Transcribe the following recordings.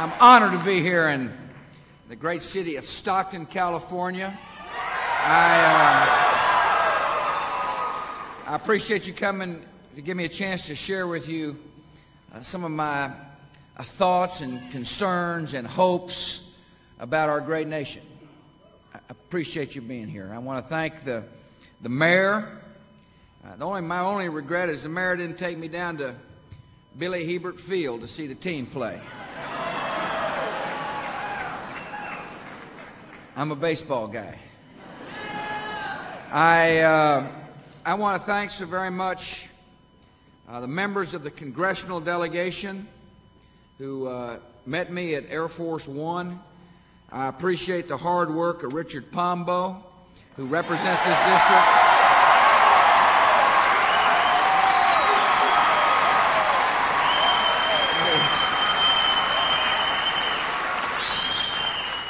I'm honored to be here in the great city of Stockton, California. I appreciate you coming to give me a chance to share with you some of my thoughts and concerns and hopes about our great nation. I appreciate you being here. I want to thank the mayor. My only regret is the mayor didn't take me down to Billy Hebert Field to see the team play. I'm a baseball guy. I want to thank so very much the members of the congressional delegation who met me at Air Force One. I appreciate the hard work of Richard Pombo, who represents this district.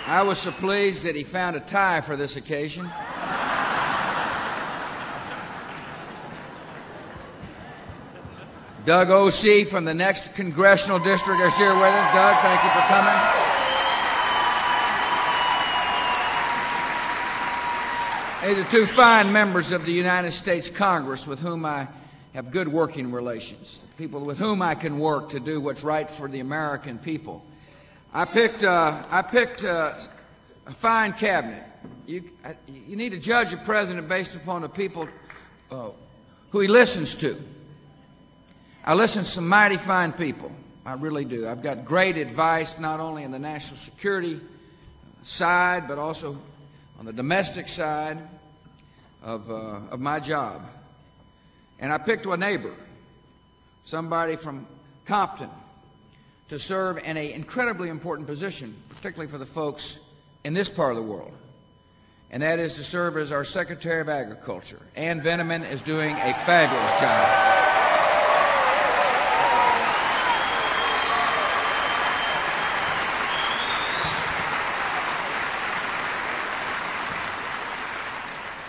I was so pleased that he found a tie for this occasion. Doug O.C. from the next congressional district is here with us. Doug, thank you for coming. These are two fine members of the United States Congress with whom I have good working relations, people with whom I can work to do what's right for the American people. I picked a fine cabinet. You need to judge a president based upon the people who he listens to. I listen to some mighty fine people. I really do. I've got great advice not only on the national security side, but also on the domestic side of my job. And I picked a neighbor, somebody from Compton, to serve in an incredibly important position, particularly for the folks in this part of the world, and that is to serve as our Secretary of Agriculture. Ann Veneman is doing a fabulous job.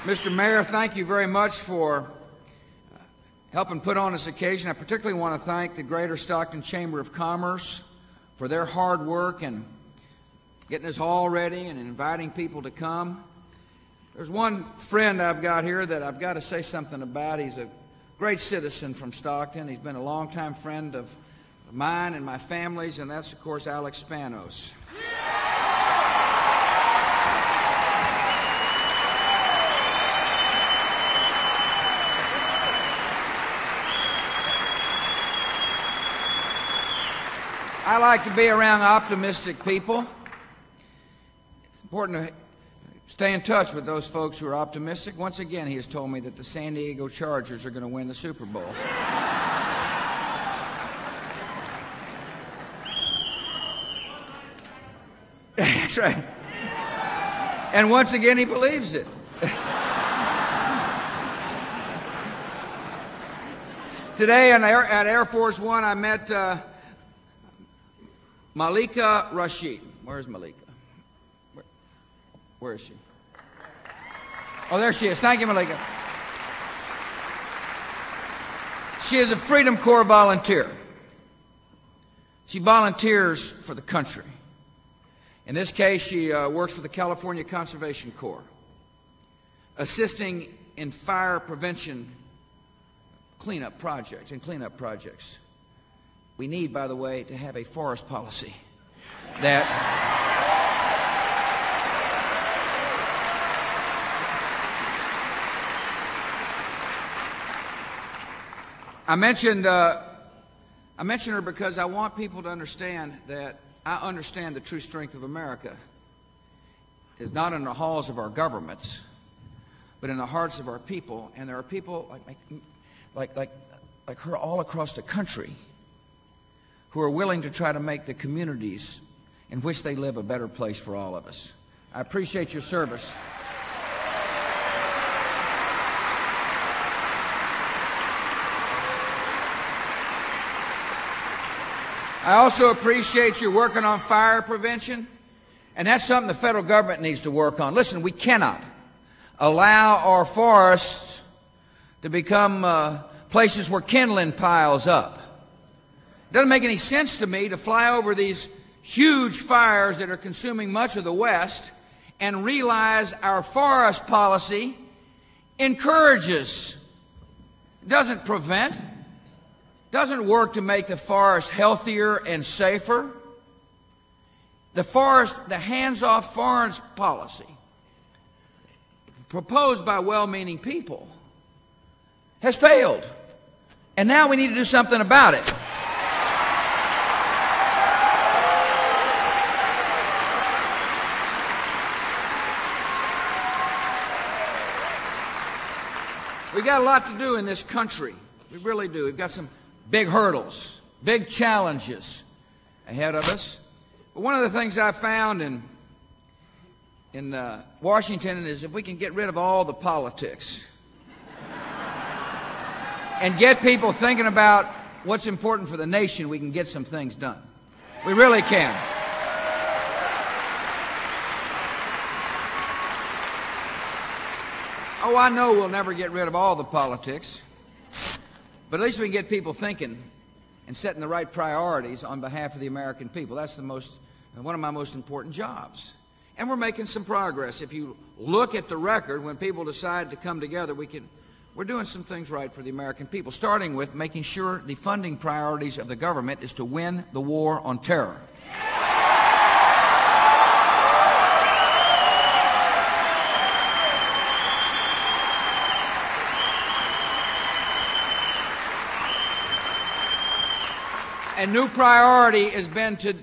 Mr. Mayor, thank you very much for helping put on this occasion. I particularly want to thank the Greater Stockton Chamber of Commerce for their hard work and getting this hall ready and inviting people to come. There's one friend I've got here that I've got to say something about. He's a great citizen from Stockton. He's been a longtime friend of mine and my family's, and that's, of course, Alex Spanos. I like to be around optimistic people. It's important to stay in touch with those folks who are optimistic. Once again, he has told me that the San Diego Chargers are going to win the Super Bowl. That's right. And once again, he believes it. Today at Air Force One, I met Malika Rashid. Where's Malika? Where is she? Oh, there she is. Thank you, Malika. She is a Freedom Corps volunteer. She volunteers for the country. In this case, she works for the California Conservation Corps, assisting in fire prevention cleanup projects. We need, by the way, to have a forest policy that I mentioned her because I want people to understand that I understand the true strength of America is not in the halls of our governments, but in the hearts of our people. And there are people like her all across the country who are willing to try to make the communities in which they live a better place for all of us. I appreciate your service. I also appreciate you working on fire prevention, and that's something the federal government needs to work on. Listen, we cannot allow our forests to become places where kindling piles up. It doesn't make any sense to me to fly over these huge fires that are consuming much of the West and realize our forest policy encourages, doesn't prevent, doesn't work to make the forest healthier and safer. The hands-off forest policy proposed by well-meaning people has failed. And now we need to do something about it. We've got a lot to do in this country. We really do. We've got some big hurdles, big challenges ahead of us. But one of the things I found in Washington is if we can get rid of all the politics and get people thinking about what's important for the nation, we can get some things done. We really can. Oh, I know we'll never get rid of all the politics, but at least we can get people thinking and setting the right priorities on behalf of the American people. That's one of my most important jobs. And we're making some progress. If you look at the record, when people decide to come together, we're doing some things right for the American people, starting with making sure the funding priorities of the government is to win the war on terror. A new priority has been to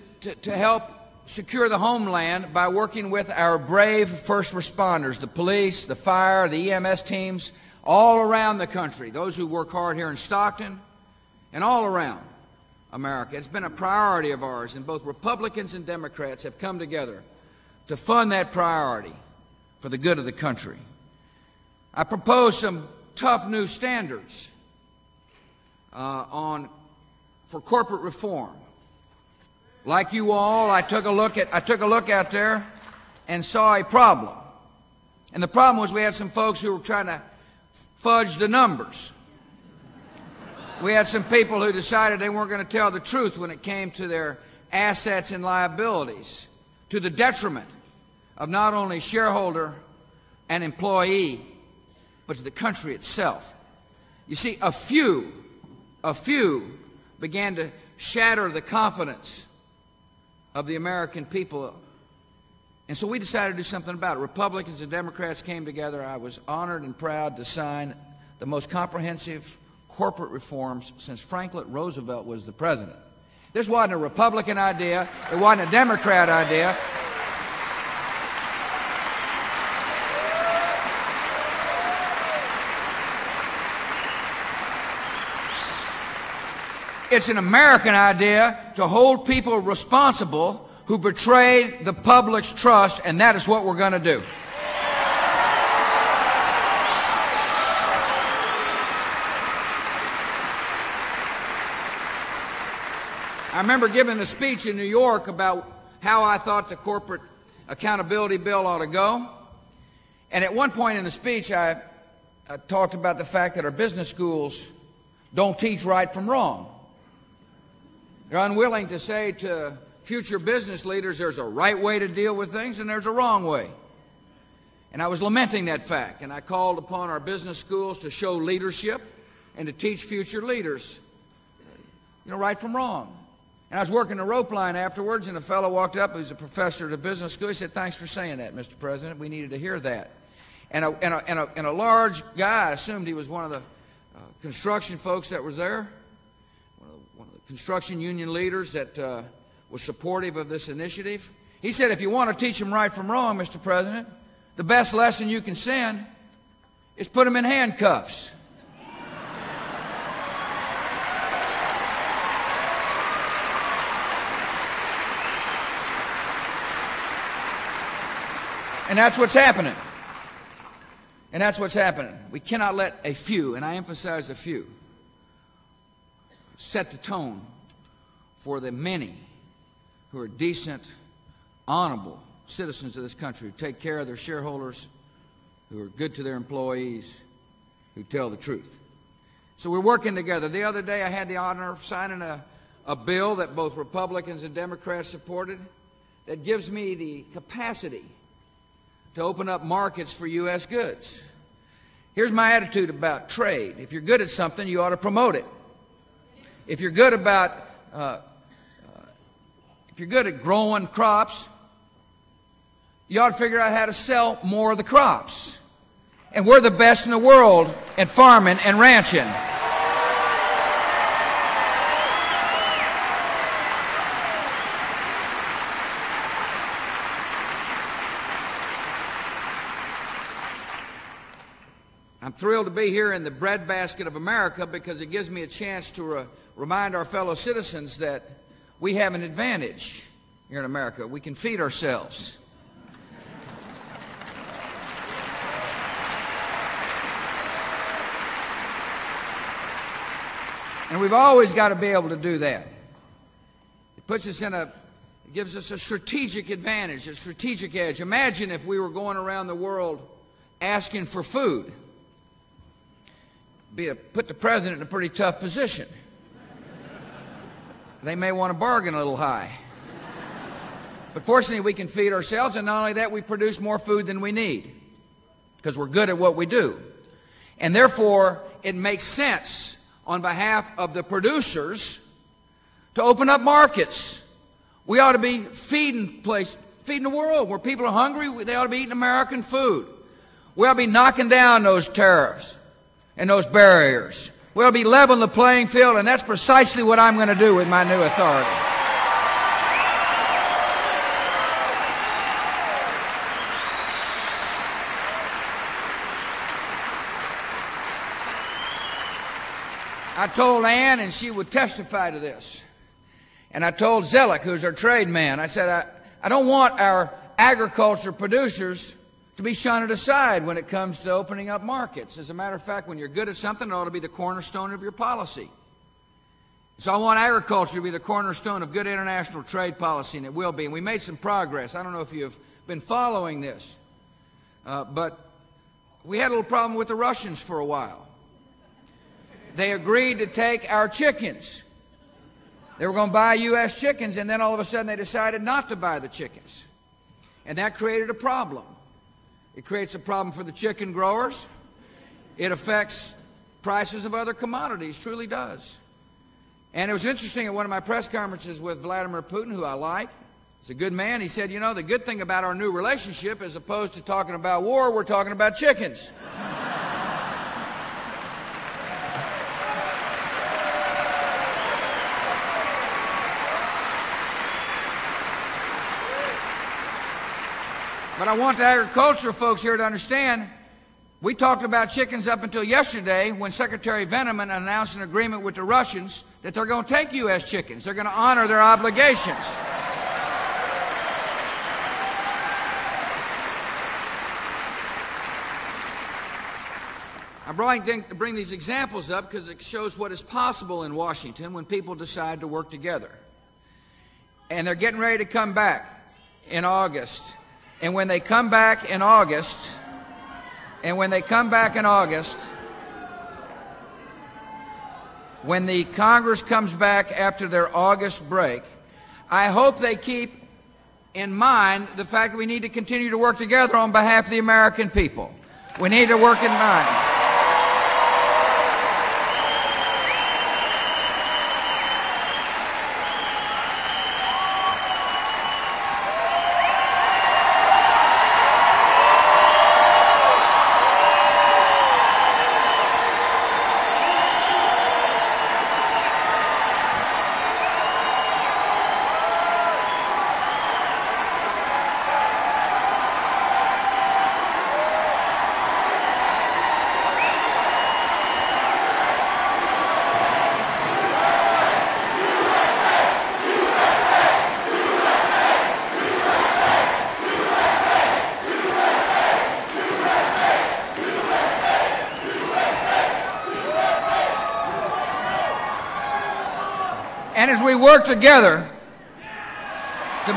help secure the homeland by working with our brave first responders, the police, the fire, the EMS teams, all around the country, those who work hard here in Stockton and all around America. It's been a priority of ours, and both Republicans and Democrats have come together to fund that priority for the good of the country. I propose some tough new standards for corporate reform. Like you all, I took a look out there and saw a problem. And the problem was we had some folks who were trying to fudge the numbers. We had some people who decided they weren't going to tell the truth when it came to their assets and liabilities, to the detriment of not only shareholder and employee, but to the country itself. You see, a few began to shatter the confidence of the American people. And so we decided to do something about it. Republicans and Democrats came together. I was honored and proud to sign the most comprehensive corporate reforms since Franklin Roosevelt was the president. This wasn't a Republican idea. It wasn't a Democrat idea. It's an American idea to hold people responsible who betrayed the public's trust, and that is what we're going to do. I remember giving a speech in New York about how I thought the corporate accountability bill ought to go. And at one point in the speech, I talked about the fact that our business schools don't teach right from wrong. They're unwilling to say to future business leaders there's a right way to deal with things and there's a wrong way. And I was lamenting that fact, and I called upon our business schools to show leadership and to teach future leaders, right from wrong. And I was working the rope line afterwards, and a fellow walked up who's a professor at a business school. He said, "Thanks for saying that, Mr. President. We needed to hear that." And a large guy, I assumed he was one of the construction folks that was there, one of the construction union leaders that was supportive of this initiative. He said, "If you want to teach them right from wrong, Mr. President, the best lesson you can send is put them in handcuffs." And that's what's happening. And that's what's happening. We cannot let a few, and I emphasize a few, set the tone for the many who are decent, honorable citizens of this country, who take care of their shareholders, who are good to their employees, who tell the truth. So we're working together. The other day I had the honor of signing a a bill that both Republicans and Democrats supported that gives me the capacity to open up markets for U.S. goods. Here's my attitude about trade. If you're good at something, you ought to promote it. If you're good about, if you're good at growing crops, you ought to figure out how to sell more of the crops. And we're the best in the world at farming and ranching. I'm thrilled to be here in the breadbasket of America because it gives me a chance to remind our fellow citizens that we have an advantage here in America. We can feed ourselves. And we've always got to be able to do that. It puts us in it gives us a strategic advantage, a strategic edge. Imagine if we were going around the world asking for food. Put the president in a pretty tough position. They may want to bargain a little high. But fortunately, we can feed ourselves, and not only that, we produce more food than we need because we're good at what we do. And therefore, it makes sense on behalf of the producers to open up markets. We ought to be feeding the world. Where people are hungry, they ought to be eating American food. We ought to be knocking down those tariffs and those barriers. We ought to be leveling the playing field, and that's precisely what I'm going to do with my new authority. I told Ann, and she would testify to this. And I told Zellick, who's our trade man, I said, I don't want our agriculture producers to be shunted aside when it comes to opening up markets. As a matter of fact, when you're good at something, it ought to be the cornerstone of your policy. So I want agriculture to be the cornerstone of good international trade policy, and it will be. And we made some progress. I don't know if you've been following this, but we had a little problem with the Russians for a while. They agreed to take our chickens. They were going to buy U.S. chickens, and then all of a sudden they decided not to buy the chickens. And that created a problem. It creates a problem for the chicken growers. It affects prices of other commodities, truly does. And it was interesting at one of my press conferences with Vladimir Putin, who I like. He's a good man. He said, you know, the good thing about our new relationship, as opposed to talking about war, we're talking about chickens. But I want the agricultural folks here to understand, we talked about chickens up until yesterday when Secretary Veneman announced an agreement with the Russians that they're going to take U.S. chickens. They're going to honor their obligations. I bring these examples up because it shows what is possible in Washington when people decide to work together. And they're getting ready to come back in August. And when they come back in August, when the Congress comes back after their August break, I hope they keep in mind the fact that we need to continue to work together on behalf of the American people. We need to work in mind. And as we work together to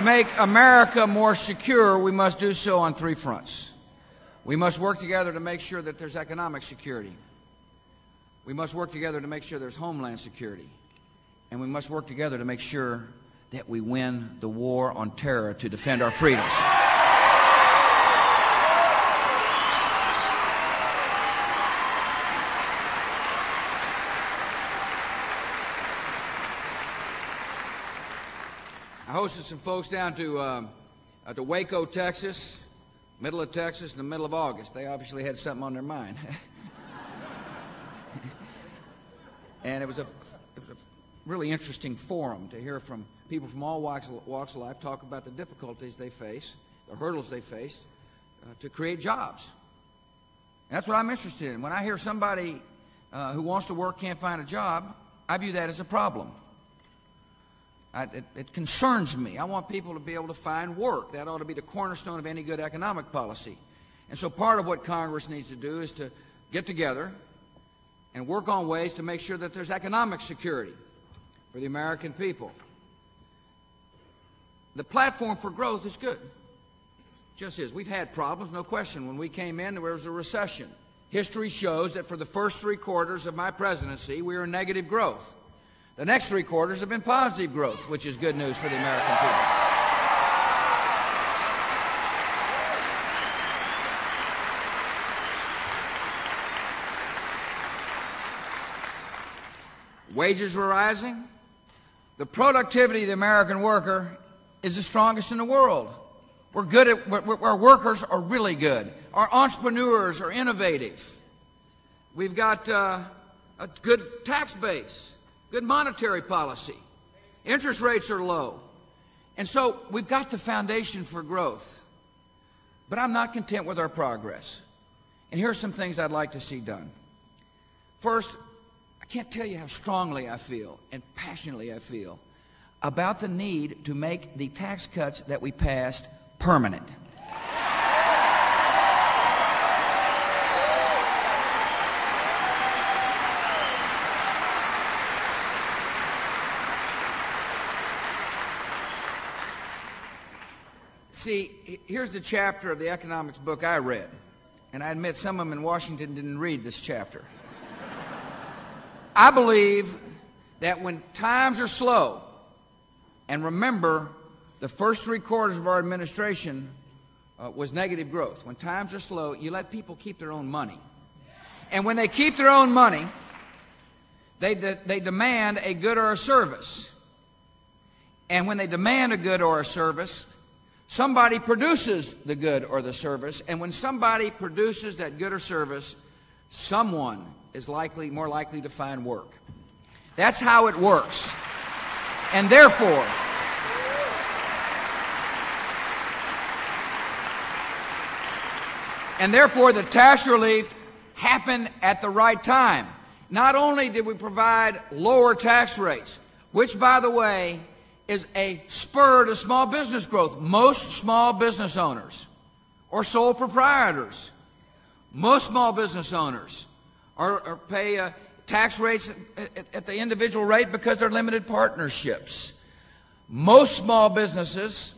make America more secure, we must do so on three fronts. We must work together to make sure that there's economic security. We must work together to make sure there's homeland security. And we must work together to make sure that we win the war on terror to defend our freedoms. I hosted some folks down to Waco, Texas, middle of Texas, in the middle of August. They obviously had something on their mind. And it was a really interesting forum to hear from people from all walks of life talk about the difficulties they face, the hurdles they face to create jobs. And that's what I'm interested in. When I hear somebody who wants to work can't find a job, I view that as a problem. It concerns me. I want people to be able to find work. That ought to be the cornerstone of any good economic policy. And so part of what Congress needs to do is to get together and work on ways to make sure that there's economic security for the American people. The platform for growth is good. Just is. We've had problems, no question. When we came in, there was a recession. History shows that for the first 3 quarters of my presidency, we were in negative growth. The next 3 quarters have been positive growth, which is good news for the American people. Wages were rising. The productivity of the American worker is the strongest in the world. We're good at, our workers are really good. Our entrepreneurs are innovative. We've got a good tax base. Good monetary policy. Interest rates are low. And so we've got the foundation for growth. But I'm not content with our progress. And here are some things I'd like to see done. First, I can't tell you how strongly I feel and passionately I feel about the need to make the tax cuts that we passed permanent. See, here's the chapter of the economics book I read. And I admit some of them in Washington didn't read this chapter. I believe that when times are slow, and remember, the first 3 quarters of our administration was negative growth. When times are slow, you let people keep their own money. And when they keep their own money, they demand a good or a service. And when they demand a good or a service, somebody produces the good or the service, and when somebody produces that good or service, someone is more likely to find work. That's how it works. And therefore, the tax relief happened at the right time. Not only did we provide lower tax rates, which, by the way, is a spur to small business growth. Most small business owners or sole proprietors, most small business owners pay tax rates at the individual rate because they're limited partnerships. Most small businesses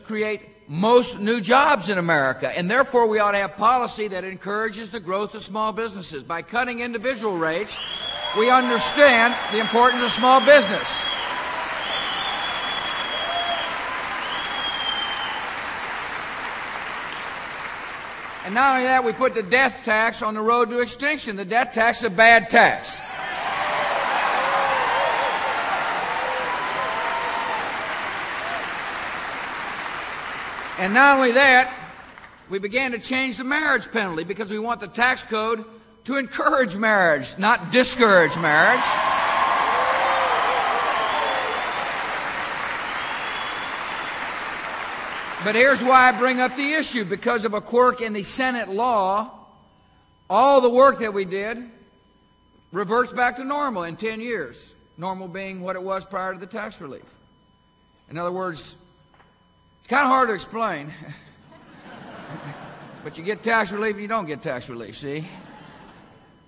create most new jobs in America, and therefore we ought to have policy that encourages the growth of small businesses. By cutting individual rates, we understand the importance of small business. And not only that, we put the death tax on the road to extinction. The death tax is a bad tax. And not only that, we began to change the marriage penalty because we want the tax code to encourage marriage, not discourage marriage. But here's why I bring up the issue. Because of a quirk in the Senate law, all the work that we did reverts back to normal in 10 years. Normal being what it was prior to the tax relief. In other words, it's kind of hard to explain. But you get tax relief and you don't get tax relief, see?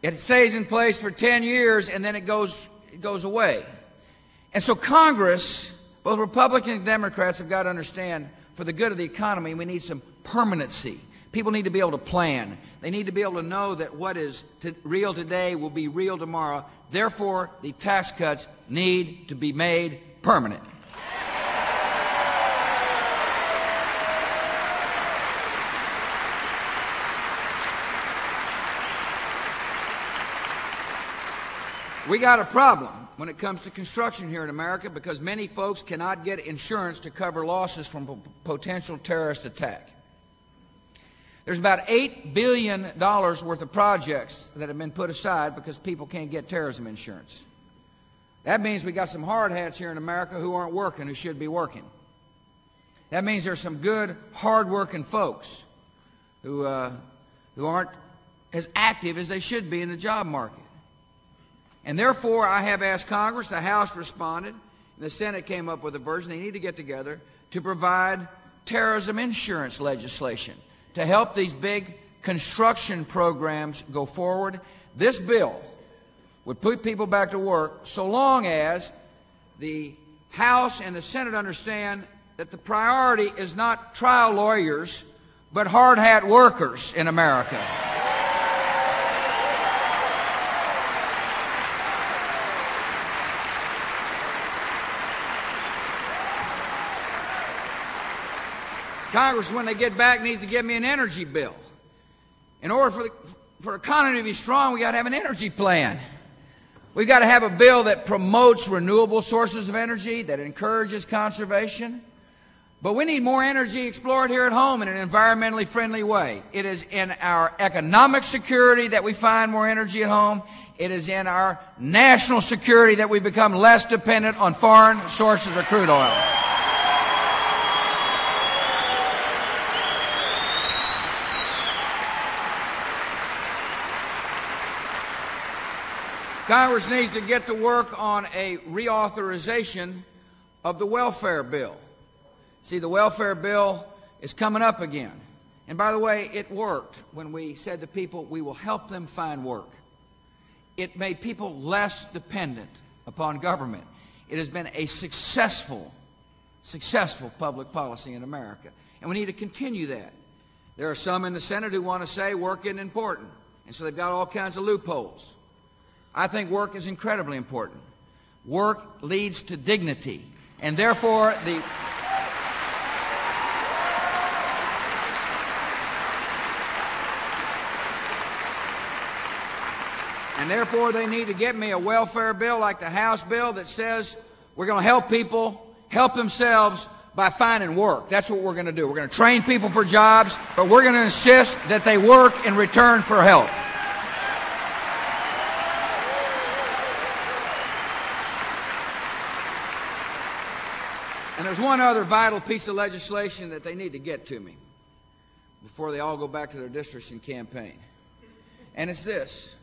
It stays in place for 10 years and then it goes away. And so Congress, both Republicans and Democrats, have got to understand, for the good of the economy, we need some permanency. People need to be able to plan. They need to be able to know that what is real today will be real tomorrow. Therefore, the tax cuts need to be made permanent. We got a problem when it comes to construction here in America because many folks cannot get insurance to cover losses from a potential terrorist attack. There's about $8 billion worth of projects that have been put aside because people can't get terrorism insurance. That means we got some hard hats here in America who aren't working, who should be working. That means there's some good, hard-working folks who aren't as active as they should be in the job market. And therefore, I have asked Congress, the House responded, and the Senate came up with a version. They need to get together to provide terrorism insurance legislation to help these big construction programs go forward. This bill would put people back to work so long as the House and the Senate understand that the priority is not trial lawyers, but hard-hat workers in America. Congress, when they get back, needs to give me an energy bill. In order for the economy to be strong, we got to have an energy plan. We've got to have a bill that promotes renewable sources of energy, that encourages conservation. But we need more energy explored here at home in an environmentally friendly way. It is in our economic security that we find more energy at home. It is in our national security that we become less dependent on foreign sources of crude oil. Congress needs to get to work on a reauthorization of the welfare bill. See, the welfare bill is coming up again. And by the way, it worked when we said to people, we will help them find work. It made people less dependent upon government. It has been a successful public policy in America. And we need to continue that. There are some in the Senate who want to say work isn't important. And so they've got all kinds of loopholes. I think work is incredibly important. Work leads to dignity, and therefore they need to get me a welfare bill like the House bill that says we're going to help people help themselves by finding work. That's what we're going to do. We're going to train people for jobs, but we're going to insist that they work in return for help. And there's one other vital piece of legislation that they need to get to me before they all go back to their districts and campaign. And it's this.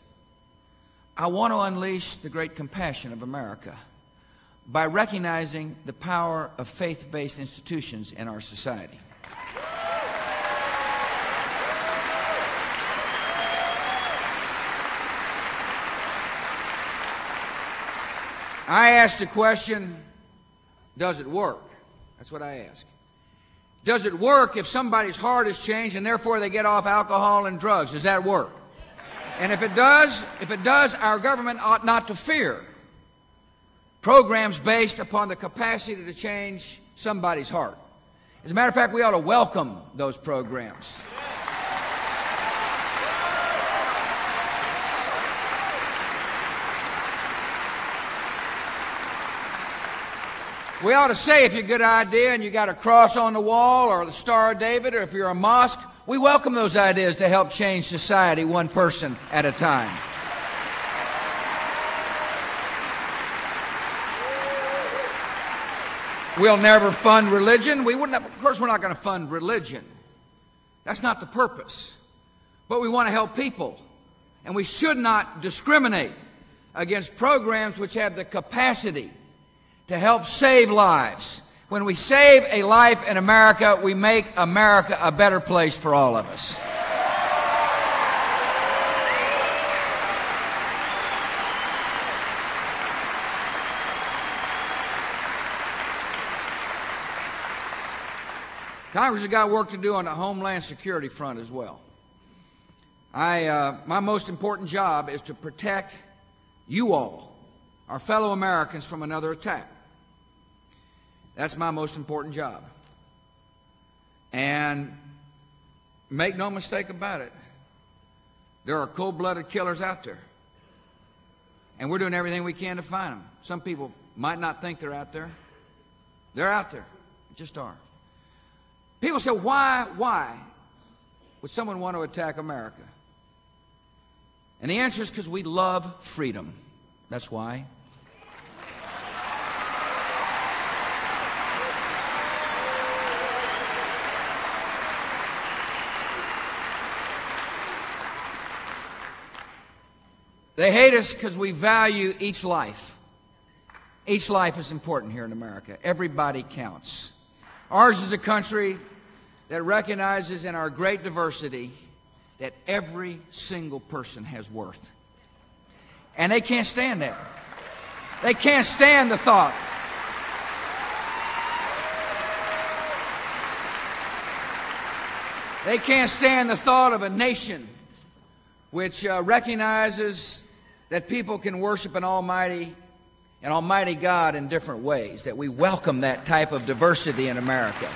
I want to unleash the great compassion of America by recognizing the power of faith-based institutions in our society. I asked the question, does it work? That's what I ask. Does it work if somebody's heart is changed and therefore they get off alcohol and drugs? Does that work? And if it does, our government ought not to fear programs based upon the capacity to change somebody's heart. As a matter of fact, we ought to welcome those programs. We ought to say if you've a good idea and you got a cross on the wall or the Star of David, or if you're a mosque, we welcome those ideas to help change society one person at a time. We'll never fund religion. Of course, we're not going to fund religion. That's not the purpose. But we want to help people. And we should not discriminate against programs which have the capacity to help save lives. When we save a life in America, we make America a better place for all of us. Congress has got work to do on the Homeland Security front as well. My most important job is to protect you all, our fellow Americans, from another attack. That's my most important job. And make no mistake about it, there are cold-blooded killers out there. And we're doing everything we can to find them. Some people might not think they're out there. They're out there. They just are. People say, why would someone want to attack America? And the answer is because we love freedom. That's why. They hate us because we value each life. Each life is important here in America. Everybody counts. Ours is a country that recognizes in our great diversity that every single person has worth. And they can't stand that. They can't stand the thought of a nation which recognizes that people can worship an almighty God in different ways, that we welcome that type of diversity in America,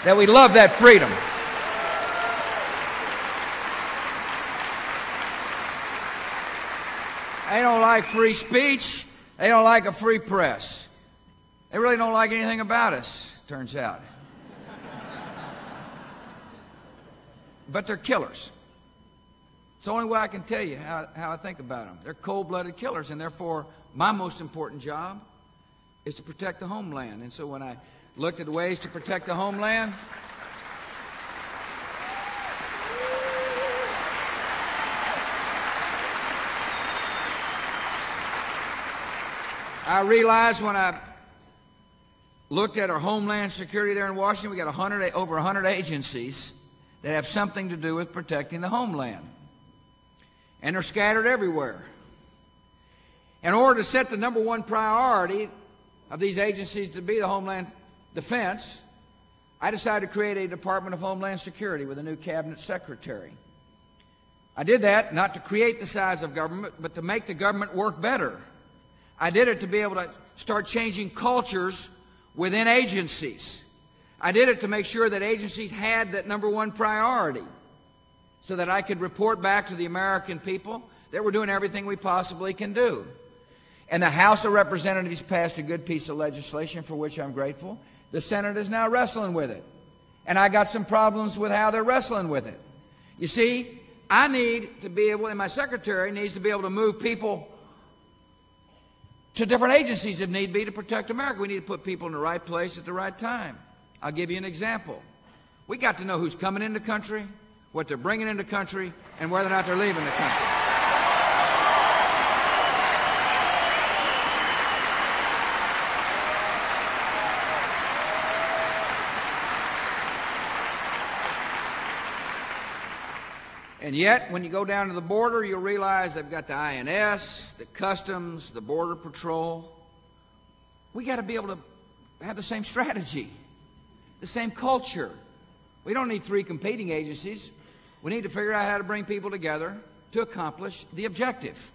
that we love that freedom. They don't like free speech. They don't like a free press. They really don't like anything about us, turns out. But they're killers. It's the only way I can tell you how I think about them. They're cold-blooded killers, and therefore my most important job is to protect the homeland. And so when I looked at ways to protect the homeland, I realized when I looked at our homeland security there in Washington, we got over 100 agencies that have something to do with protecting the homeland. And they're scattered everywhere. In order to set the number one priority of these agencies to be the Homeland Defense, I decided to create a Department of Homeland Security with a new cabinet secretary. I did that not to create the size of government, but to make the government work better. I did it to be able to start changing cultures within agencies. I did it to make sure that agencies had that number one priority, so that I could report back to the American people that we're doing everything we possibly can do. And the House of Representatives passed a good piece of legislation for which I'm grateful. The Senate is now wrestling with it. And I got some problems with how they're wrestling with it. You see, I need to be able, and my secretary needs to be able to move people to different agencies if need be to protect America. We need to put people in the right place at the right time. I'll give you an example. We got to know who's coming into the country, what they're bringing into the country, and whether or not they're leaving the country. And yet, when you go down to the border, you'll realize they've got the INS, the Customs, the Border Patrol. We got to be able to have the same strategy, the same culture. We don't need three competing agencies. We need to figure out how to bring people together to accomplish the objective.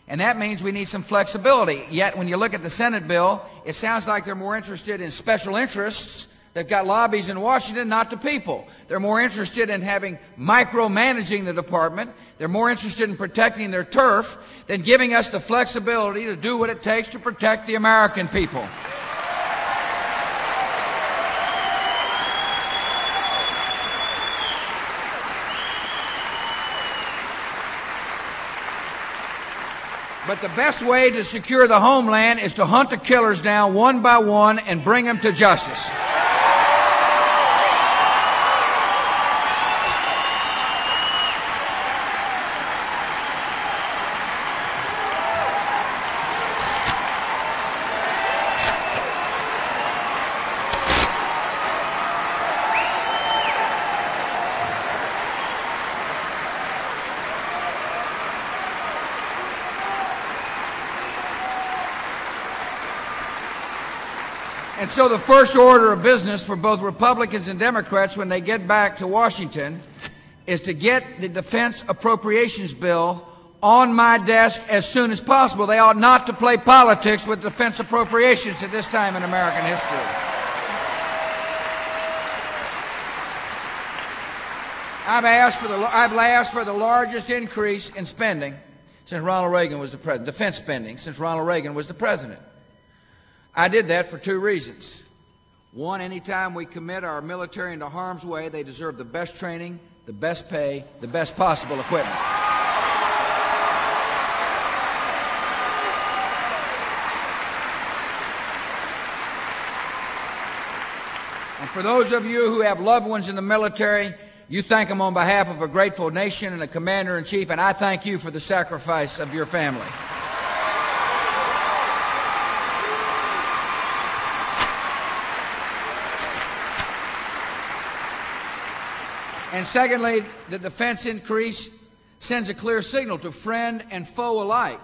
And that means we need some flexibility. Yet, when you look at the Senate bill, it sounds like they're more interested in special interests. They've got lobbies in Washington, not the people. They're more interested in having micromanaging the department. They're more interested in protecting their turf than giving us the flexibility to do what it takes to protect the American people. But the best way to secure the homeland is to hunt the killers down one by one and bring them to justice. And so the first order of business for both Republicans and Democrats when they get back to Washington is to get the defense appropriations bill on my desk as soon as possible. They ought not to play politics with defense appropriations at this time in American history. I've asked for the largest increase in spending since Ronald Reagan was the president, defense spending since Ronald Reagan was the president. I did that for two reasons. One, anytime we commit our military into harm's way, they deserve the best training, the best pay, the best possible equipment. And for those of you who have loved ones in the military, you thank them on behalf of a grateful nation and a commander-in-chief, and I thank you for the sacrifice of your family. And secondly, the defense increase sends a clear signal to friend and foe alike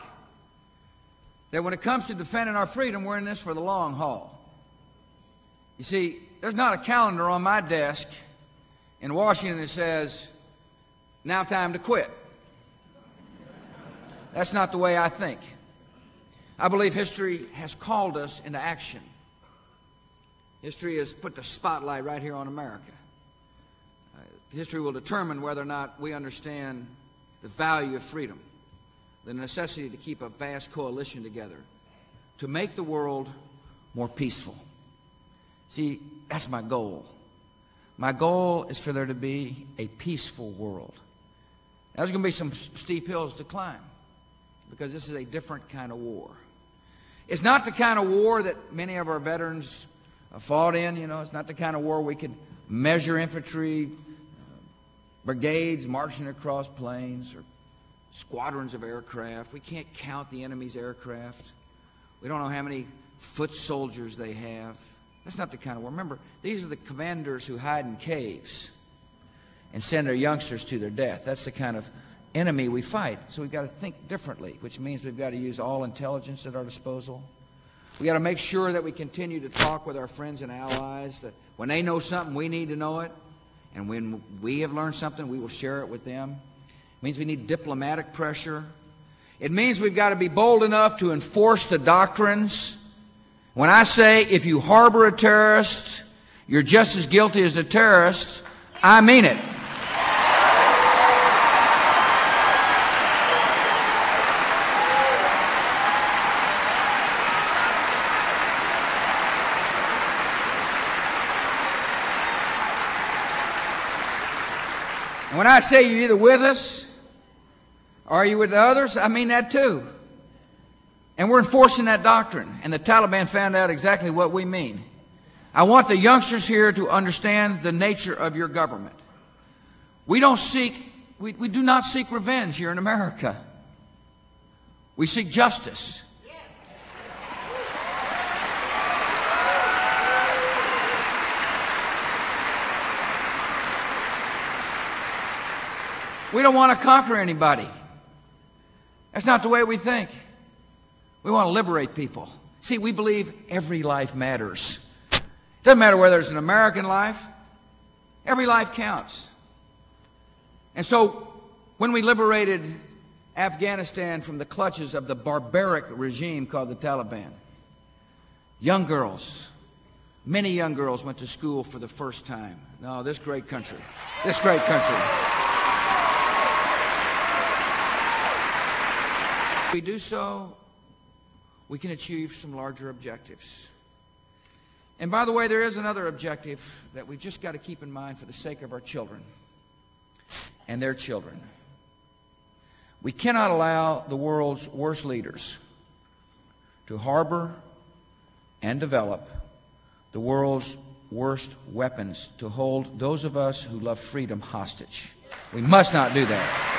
that when it comes to defending our freedom, we're in this for the long haul. You see, there's not a calendar on my desk in Washington that says, now time to quit. That's not the way I think. I believe history has called us into action. History has put the spotlight right here on America. History will determine whether or not we understand the value of freedom, the necessity to keep a vast coalition together, to make the world more peaceful. See, that's my goal. My goal is for there to be a peaceful world. Now, there's going to be some steep hills to climb because this is a different kind of war. It's not the kind of war that many of our veterans fought in. You know, it's not the kind of war we could measure infantry brigades marching across plains or squadrons of aircraft. We can't count the enemy's aircraft. We don't know how many foot soldiers they have. That's not the kind of war. Remember, these are the commanders who hide in caves and send their youngsters to their death. That's the kind of enemy we fight. So we've got to think differently, which means we've got to use all intelligence at our disposal. We've got to make sure that we continue to talk with our friends and allies, that when they know something, we need to know it. And when we have learned something, we will share it with them. It means we need diplomatic pressure. It means we've got to be bold enough to enforce the doctrines. When I say if you harbor a terrorist, you're just as guilty as a terrorist, I mean it. When I say you're either with us or are you with the others, I mean that too. And we're enforcing that doctrine. And the Taliban found out exactly what we mean. I want the youngsters here to understand the nature of your government. We do not seek revenge here in America. We seek justice. We don't want to conquer anybody. That's not the way we think. We want to liberate people. See, we believe every life matters. It doesn't matter whether it's an American life. Every life counts. And so when we liberated Afghanistan from the clutches of the barbaric regime called the Taliban, young girls, many young girls went to school for the first time. No, this great country. If we do so, we can achieve some larger objectives. And by the way, there is another objective that we've just got to keep in mind for the sake of our children and their children. We cannot allow the world's worst leaders to harbor and develop the world's worst weapons to hold those of us who love freedom hostage. We must not do that.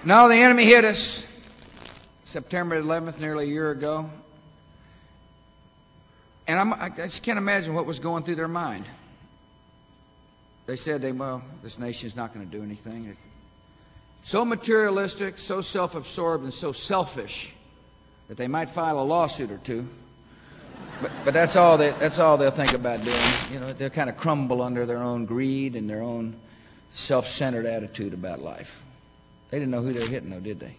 No, the enemy hit us September 11th, nearly a year ago. And I just can't imagine what was going through their mind. they said, well, this nation's not going to do anything. It's so materialistic, so self-absorbed, and so selfish that they might file a lawsuit or two. But that's all they'll think about doing. You know, they'll kind of crumble under their own greed and their own self-centered attitude about life. They didn't know who they were hitting, though, did they?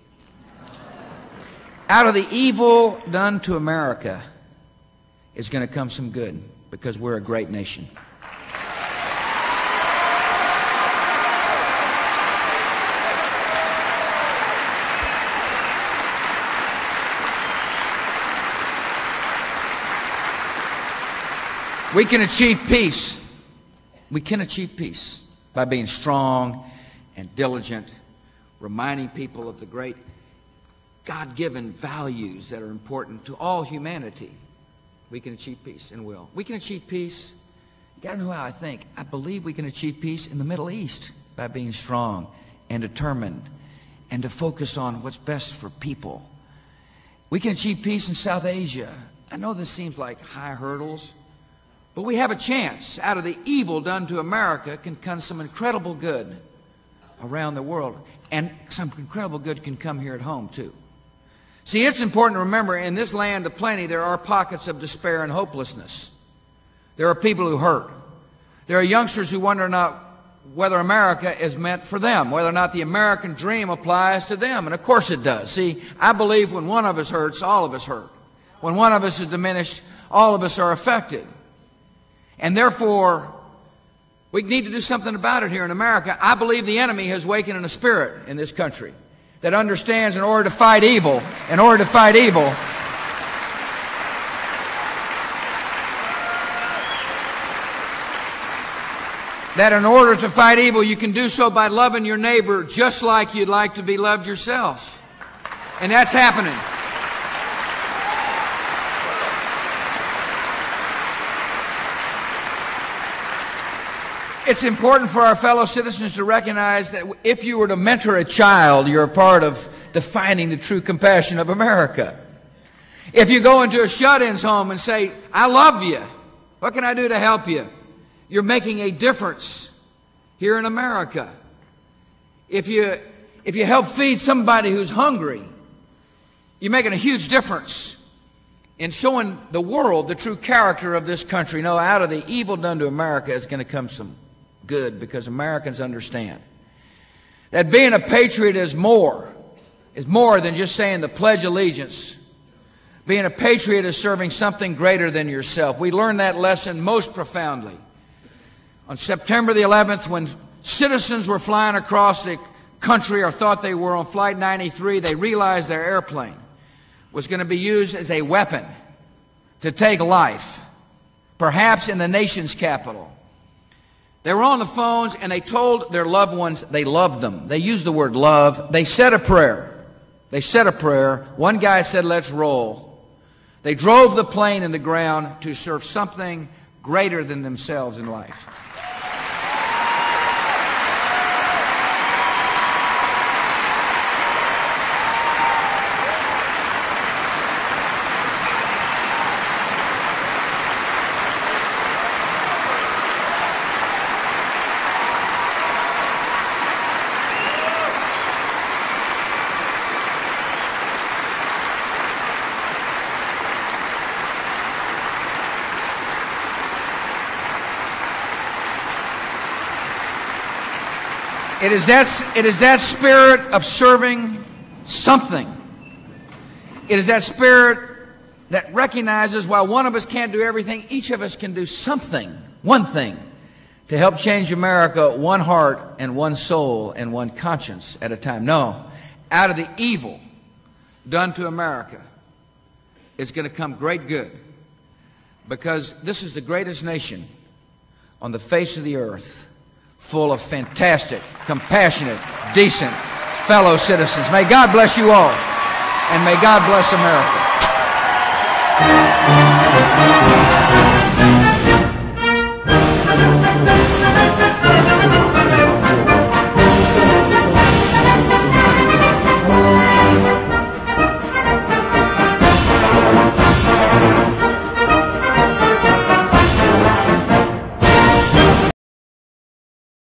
Out of the evil done to America is going to come some good, because we're a great nation. We can achieve peace. We can achieve peace by being strong and diligent, reminding people of the great God-given values that are important to all humanity. We can achieve peace, and will. We can achieve peace. You got to know how I think. I believe we can achieve peace in the Middle East by being strong and determined and to focus on what's best for people. We can achieve peace in South Asia. I know this seems like high hurdles, but we have a chance. Out of the evil done to America can come some incredible good around the world. And some incredible good can come here at home, too. See, it's important to remember, in this land of plenty, there are pockets of despair and hopelessness. There are people who hurt. There are youngsters who wonder not whether America is meant for them, whether or not the American dream applies to them. And of course it does. See, I believe when one of us hurts, all of us hurt. When one of us is diminished, all of us are affected. And therefore, we need to do something about it here in America. I believe the enemy has awakened a spirit in this country that understands in order to fight evil, you can do so by loving your neighbor just like you'd like to be loved yourself. And that's happening. It's important for our fellow citizens to recognize that if you were to mentor a child, you're a part of defining the true compassion of America. If you go into a shut-in's home and say, I love you, what can I do to help you? You're making a difference here in America. If you help feed somebody who's hungry, you're making a huge difference in showing the world the true character of this country. No, out of the evil done to America is going to come some good, because Americans understand that being a patriot is more than just saying the Pledge of Allegiance. Being a patriot is serving something greater than yourself. We learned that lesson most profoundly on September the 11th, when citizens were flying across the country, or thought they were, on Flight 93. They realized their airplane was going to be used as a weapon to take life, perhaps in the nation's capital. They were on the phones, and they told their loved ones they loved them. They used the word love. They said a prayer. One guy said, let's roll. They drove the plane in the ground to serve something greater than themselves in life. It is that spirit of serving something. It is that spirit that recognizes while one of us can't do everything, each of us can do something, one thing, to help change America one heart and one soul and one conscience at a time. No, out of the evil done to America is going to come great good, because this is the greatest nation on the face of the earth, full of fantastic, compassionate, decent fellow citizens. May God bless you all, and may God bless America.